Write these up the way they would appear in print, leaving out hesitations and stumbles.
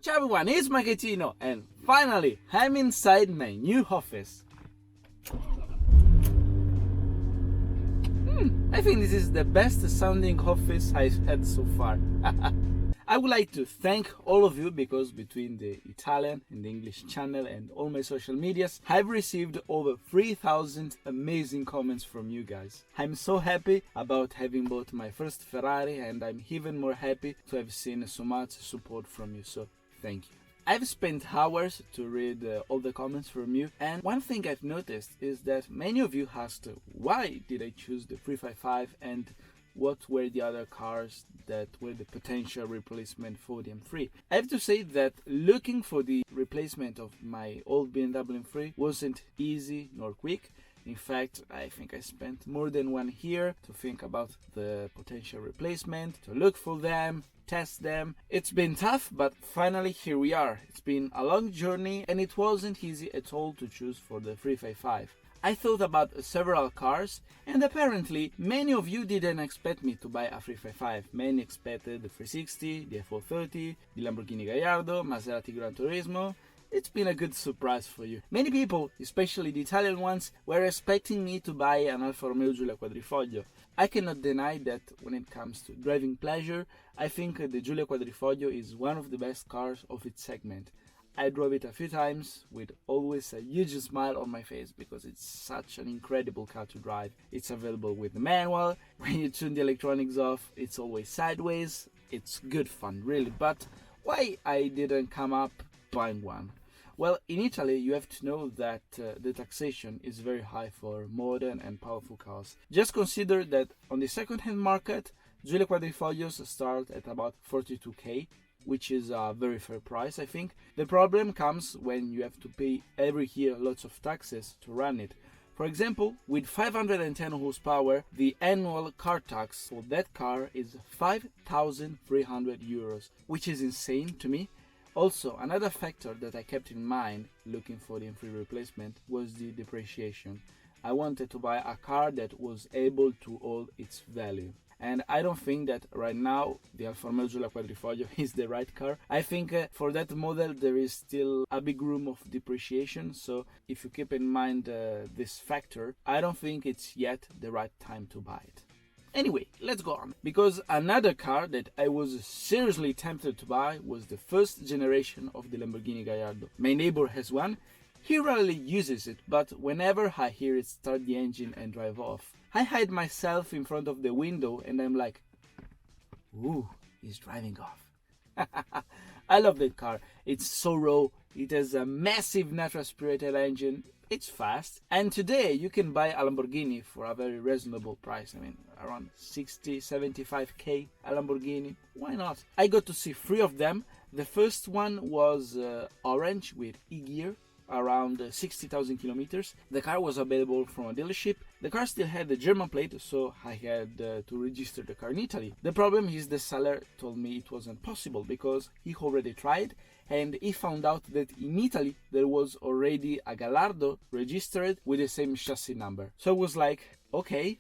Ciao everyone, it's Machettino, and finally, I'm inside my new office. I think this is the best sounding office I've had so far. I would like to thank all of you because between the Italian and the English channel and all my social medias, I've received over 3,000 amazing comments from you guys. I'm so happy about having bought my first Ferrari, and I'm even more happy to have seen so much support from you, so thank you. I've spent hours to read all the comments from you, and one thing I've noticed is that many of you asked why did I choose the 355 and what were the other cars that were the potential replacement for the M3. I have to say that looking for the replacement of my old BMW M3 wasn't easy nor quick. In fact, I think I spent more than 1 year to think about the potential replacement, to look for them, test them. It's been tough, but finally here we are. It's been a long journey and it wasn't easy at all to choose for the 355. I thought about several cars, and apparently many of you didn't expect me to buy a 355. Many expected the 360, the F430, the Lamborghini Gallardo, Maserati Gran Turismo. It's been a good surprise for you. Many people, especially the Italian ones, were expecting me to buy an Alfa Romeo Giulia Quadrifoglio. I cannot deny that when it comes to driving pleasure, I think the Giulia Quadrifoglio is one of the best cars of its segment. I drove it a few times with always a huge smile on my face because it's such an incredible car to drive. It's available with the manual. When you tune the electronics off, it's always sideways. It's good fun, really. But why I didn't come up buying one? Well, in Italy, you have to know that the taxation is very high for modern and powerful cars. Just consider that on the second-hand market, Giulia Quadrifoglios start at about 42k, which is a very fair price, I think. The problem comes when you have to pay every year lots of taxes to run it. For example, with 510 horsepower, the annual car tax for that car is 5,300 euros, which is insane to me. Also, another factor that I kept in mind looking for the M3 replacement was the depreciation. I wanted to buy a car that was able to hold its value. And I don't think that right now the Alfa Romeo Giulia Quadrifoglio is the right car. I think for that model there is still a big room of depreciation. So if you keep in mind this factor, I don't think it's yet the right time to buy it. Anyway, let's go on. Because another car that I was seriously tempted to buy was the first generation of the Lamborghini Gallardo. My neighbor has one. He rarely uses it, but whenever I hear it start the engine and drive off, I hide myself in front of the window and I'm like, ooh, he's driving off. I love that car. It's so raw. It has a massive natural aspirated engine. It's fast. And today you can buy a Lamborghini for a very reasonable price. I mean, around 60, 75k a Lamborghini. Why not? I got to see 3 of them. The first one was orange with e-gear, around 60,000 kilometers. The car was available from a dealership. The car still had the German plate, so I had to register the car in Italy. The problem is the seller told me it wasn't possible because he already tried and he found out that in Italy there was already a Gallardo registered with the same chassis number. So I was like, okay,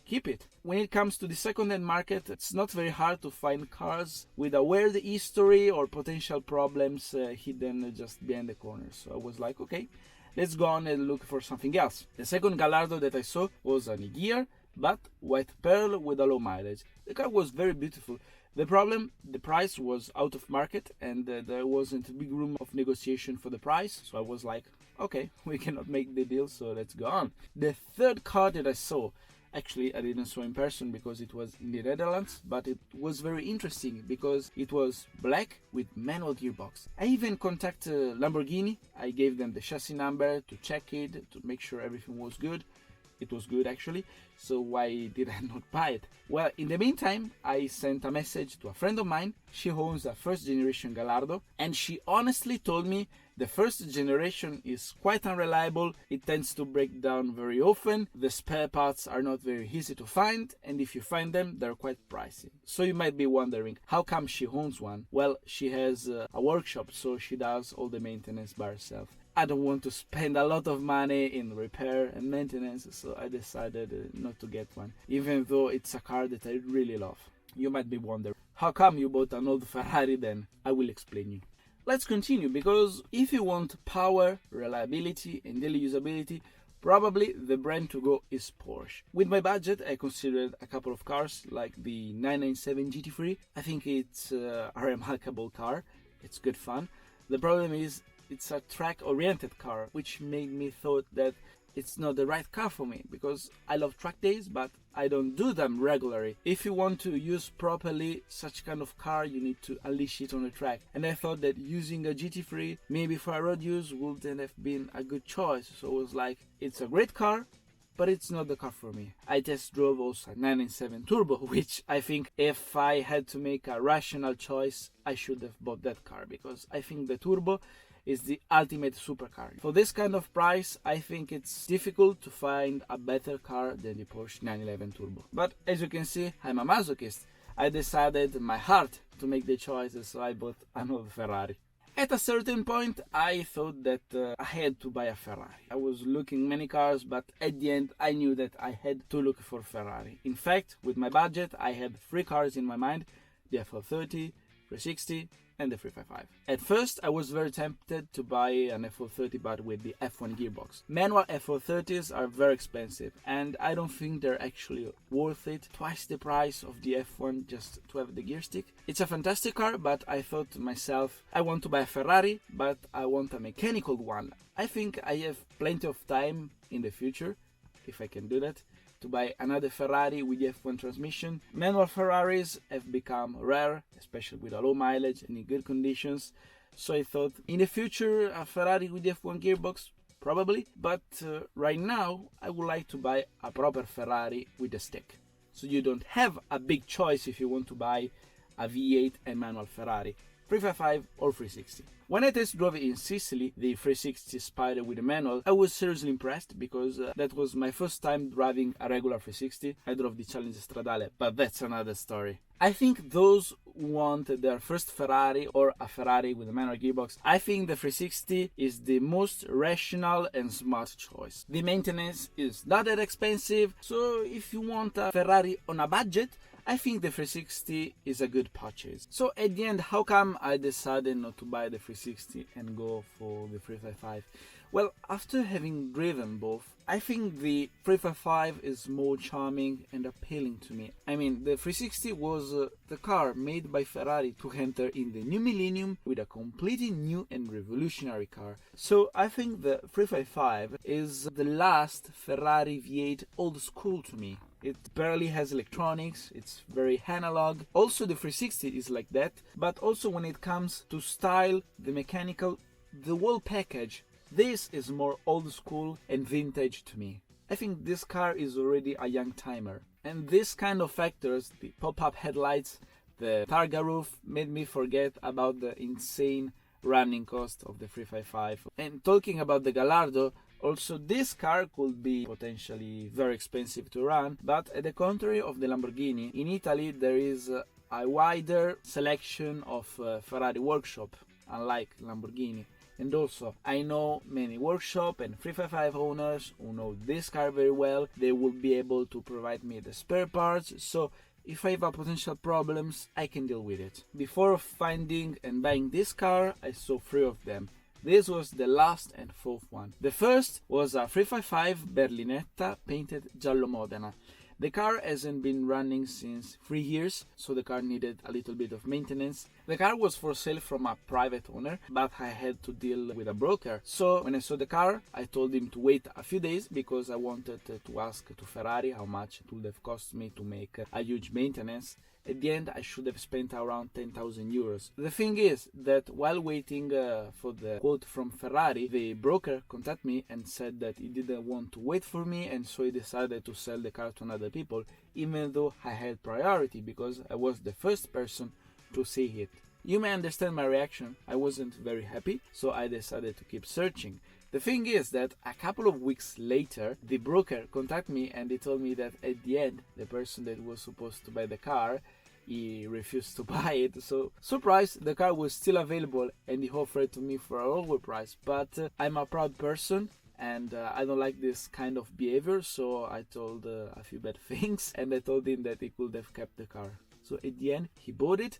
keep it. When it comes to the second-hand market, it's not very hard to find cars with a weird history or potential problems hidden just behind the corner. So I was like, okay, let's go on and look for something else. The second Gallardo that I saw was an e-gear, but white pearl with a low mileage. The car was very beautiful. The problem, the price was out of market and there wasn't a big room of negotiation for the price. So I was like, okay, we cannot make the deal, so let's go on. The third car that I saw, actually, I didn't saw in person because it was in the Netherlands, but it was very interesting because it was black with manual gearbox. I even contacted Lamborghini. I gave them the chassis number to check it, to make sure everything was good. It was good actually, so why did I not buy it? Well, in the meantime, I sent a message to a friend of mine. She owns a first generation Gallardo, and she honestly told me the first generation is quite unreliable. It tends to break down very often. The spare parts are not very easy to find, and if you find them, they're quite pricey. So you might be wondering, how come she owns one? Well, she has a workshop, so she does all the maintenance by herself. I don't want to spend a lot of money in repair and maintenance, so I decided not to get one, even though it's a car that I really love. You might be wondering, how come you bought an old Ferrari then? I will explain you. let's continue, because if you want power, reliability and daily usability, probably the brand to go is Porsche. With my budget, I considered a couple of cars like the 997 GT3. I think it's a remarkable car. It's good fun. The problem is it's a track-oriented car, which made me thought that it's not the right car for me, because I love track days, but I don't do them regularly. If you want to use properly such kind of car, you need to unleash it on the track. And I thought that using a GT3, maybe for a road use, wouldn't have been a good choice. So I was like, it's a great car, but it's not the car for me. I test drove also a 997 Turbo, which I think if I had to make a rational choice, I should have bought that car, because I think the Turbo is the ultimate supercar. For this kind of price, I think it's difficult to find a better car than the Porsche 911 Turbo. But as you can see, I'm a masochist. I decided in my heart to make the choices, so I bought another Ferrari. At a certain point, I thought that I had to buy a Ferrari. I was looking many cars, but at the end, I knew that I had to look for Ferrari. In fact, with my budget, I had 3 cars in my mind: the F430, 360, and the 355. At first, I was very tempted to buy an F430, but with the F1 gearbox. Manual F430s are very expensive, and I don't think they're actually worth it. Twice the price of the F1 just to have the gear stick. It's a fantastic car, but I thought to myself, I want to buy a Ferrari, but I want a mechanical one. I think I have plenty of time in the future, if I can do that, to buy another Ferrari with the F1 transmission. Manual Ferraris have become rare, especially with a low mileage and in good conditions. So I thought in the future a Ferrari with the F1 gearbox, probably. But right now I would like to buy a proper Ferrari with a stick. So you don't have a big choice if you want to buy a V8 and manual Ferrari, 355 or 360. When I test drove in Sicily the 360 Spider with a manual, I was seriously impressed, because that was my first time driving a regular 360. I drove the Challenge Stradale, but that's another story. I think those who want their first Ferrari or a Ferrari with a manual gearbox, I think the 360 is the most rational and smart choice. The maintenance is not that expensive, so if you want a Ferrari on a budget, I think the 360 is a good purchase. So at the end, how come I decided not to buy the 360 and go for the 355? Well, after having driven both, I think the 355 is more charming and appealing to me. I mean, the 360 was the car made by Ferrari to enter in the new millennium with a completely new and revolutionary car. So I think the 355 is the last Ferrari V8 old school to me. It barely has electronics, it's very analog. Also the 360 is like that, but also when it comes to style, the mechanical, the whole package, this is more old school and vintage to me. I think this car is already a young timer. And this kind of factors, the pop-up headlights, the targa roof, made me forget about the insane running cost of the 355. And talking about the Gallardo, also this car could be potentially very expensive to run, but at the contrary of the Lamborghini, in Italy there is a wider selection of Ferrari workshop, unlike Lamborghini. And also, I know many workshop and 355 owners who know this car very well. They will be able to provide me the spare parts, so if I have a potential problems, I can deal with it. Before finding and buying this car, I saw 3 of them. This was the last and 4th one. The first was a 355 Berlinetta painted Giallo Modena. The car hasn't been running since 3 years, so the car needed a little bit of maintenance. The car was for sale from a private owner, but I had to deal with a broker. So when I saw the car, I told him to wait a few days because I wanted to ask to Ferrari how much it would have cost me to make a huge maintenance. At the end, I should have spent around 10,000 euros. The thing is that while waiting for the quote from Ferrari, the broker contacted me and said that he didn't want to wait for me, and so he decided to sell the car to another people, even though I had priority because I was the first person to see it. You may understand my reaction. I wasn't very happy, so I decided to keep searching. The thing is that a couple of weeks later, the broker contacted me and they told me that at the end, the person that was supposed to buy the car, he refused to buy it. So, surprise, the car was still available and he offered to me for a lower price. But I'm a proud person and I don't like this kind of behavior, so I told a few bad things and I told him that he could have kept the car. So at the end, he bought it.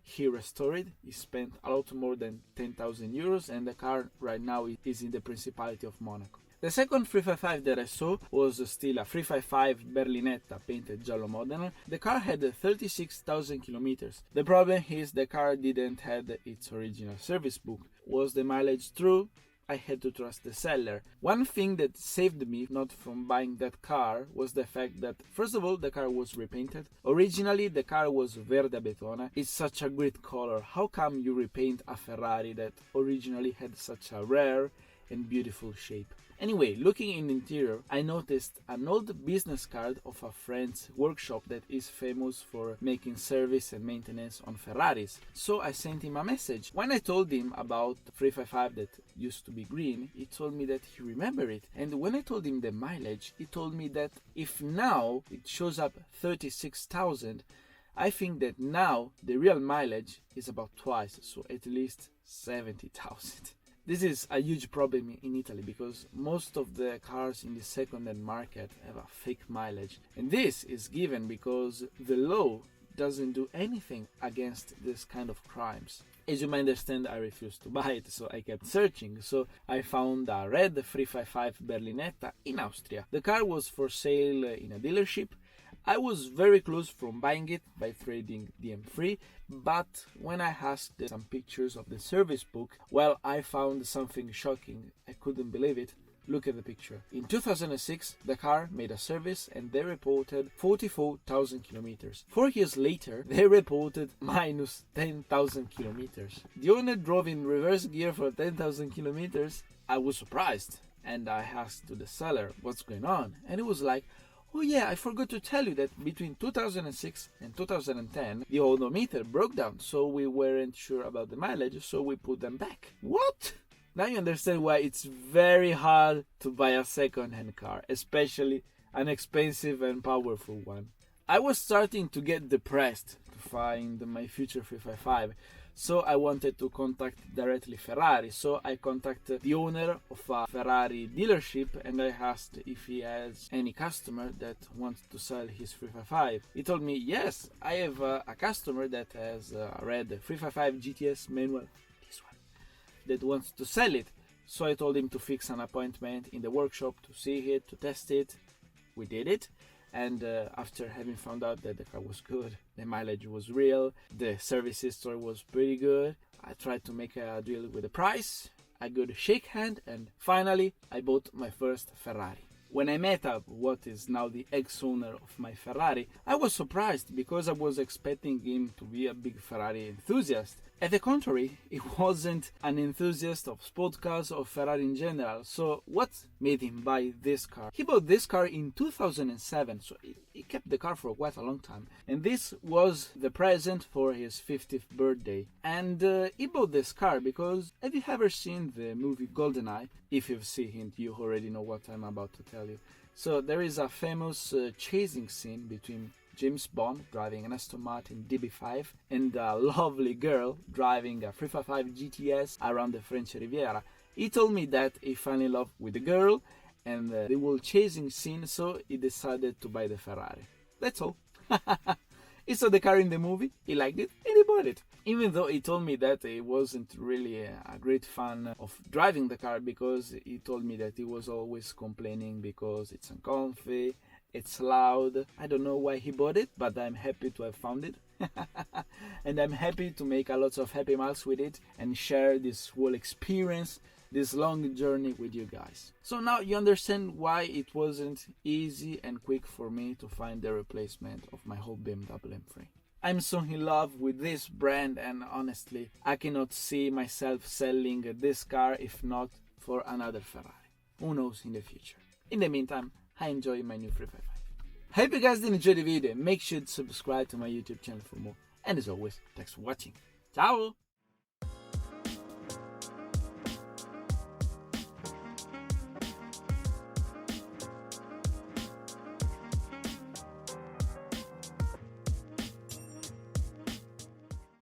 he restored it. He spent a lot more than 10,000 euros, and the car right now is in the Principality of Monaco. The second 355 that I saw was still a 355 Berlinetta painted giallo modern. The car had 36,000 kilometers. The problem is the car didn't have its original service book. Was the mileage true? I had to trust the seller. One thing that saved me not from buying that car was the fact that, first of all, the car was repainted. Originally, the car was Verde Betona. It's such a great color. How come you repaint a Ferrari that originally had such a rare and beautiful shape? Anyway, looking in the interior, I noticed an old business card of a friend's workshop that is famous for making service and maintenance on Ferraris. So I sent him a message. When I told him about the 355 that used to be green, he told me that he remembered it. And when I told him the mileage, he told me that if now it shows up 36,000, I think that now the real mileage is about twice, so at least 70,000. This is a huge problem in Italy because most of the cars in the second-hand market have a fake mileage. And this is given because the law doesn't do anything against this kind of crimes. As you might understand, I refused to buy it, so I kept searching. So I found a red 355 Berlinetta in Austria. The car was for sale in a dealership. I was very close from buying it by trading the M3, but when I asked some pictures of the service book, well, I found something shocking. I couldn't believe it. Look at the picture. In 2006, the car made a service and they reported 44,000 kilometers. 4 years later, they reported minus 10,000 kilometers. The owner drove in reverse gear for 10,000 kilometers. I was surprised and I asked to the seller what's going on, and he was like, oh yeah, I forgot to tell you that between 2006 and 2010, the odometer broke down, so we weren't sure about the mileage, so we put them back. What? Now you understand why it's very hard to buy a second-hand car, especially an expensive and powerful one. I was starting to get depressed to find my future 355, so I wanted to contact directly Ferrari. So I contacted the owner of a Ferrari dealership and I asked if he has any customer that wants to sell his 355. He told me, yes, I have a customer that has a red 355 GTS manual, this one, that wants to sell it. So I told him to fix an appointment in the workshop to see it, to test it. We did it. And after having found out that the car was good, the mileage was real, the service history was pretty good, I tried to make a deal with the price, a good shake hand, and finally I bought my first Ferrari. When I met up what is now the ex-owner of my Ferrari, I was surprised because I was expecting him to be a big Ferrari enthusiast. At the contrary, he wasn't an enthusiast of sport cars or Ferrari in general. So what made him buy this car? He bought this car in 2007, so he kept the car for quite a long time. And this was the present for his 50th birthday. And he bought this car because, have you ever seen the movie GoldenEye? If you've seen it, you already know what I'm about to tell you. So there is a famous chasing scene between James Bond driving an Aston Martin DB5 and a lovely girl driving a 355 GTS around the French Riviera. He told me that he fell in love with the girl and the whole chasing scene, so he decided to buy the Ferrari. That's all. He saw the car in the movie, he liked it, and he bought it. Even though he told me that he wasn't really a great fan of driving the car because he told me that he was always complaining because it's uncomfy, it's loud. I don't know why he bought it, but I'm happy to have found it. And I'm happy to make a lot of happy miles with it and share this whole experience, this long journey with you guys. So now you understand why it wasn't easy and quick for me to find the replacement of my whole BMW M3. I'm so in love with this brand, and honestly, I cannot see myself selling this car if not for another Ferrari. Who knows in the future. In the meantime, I enjoy my new 355. Hope you guys did enjoy the video. Make sure to subscribe to my YouTube channel for more. And as always, thanks for watching. Ciao!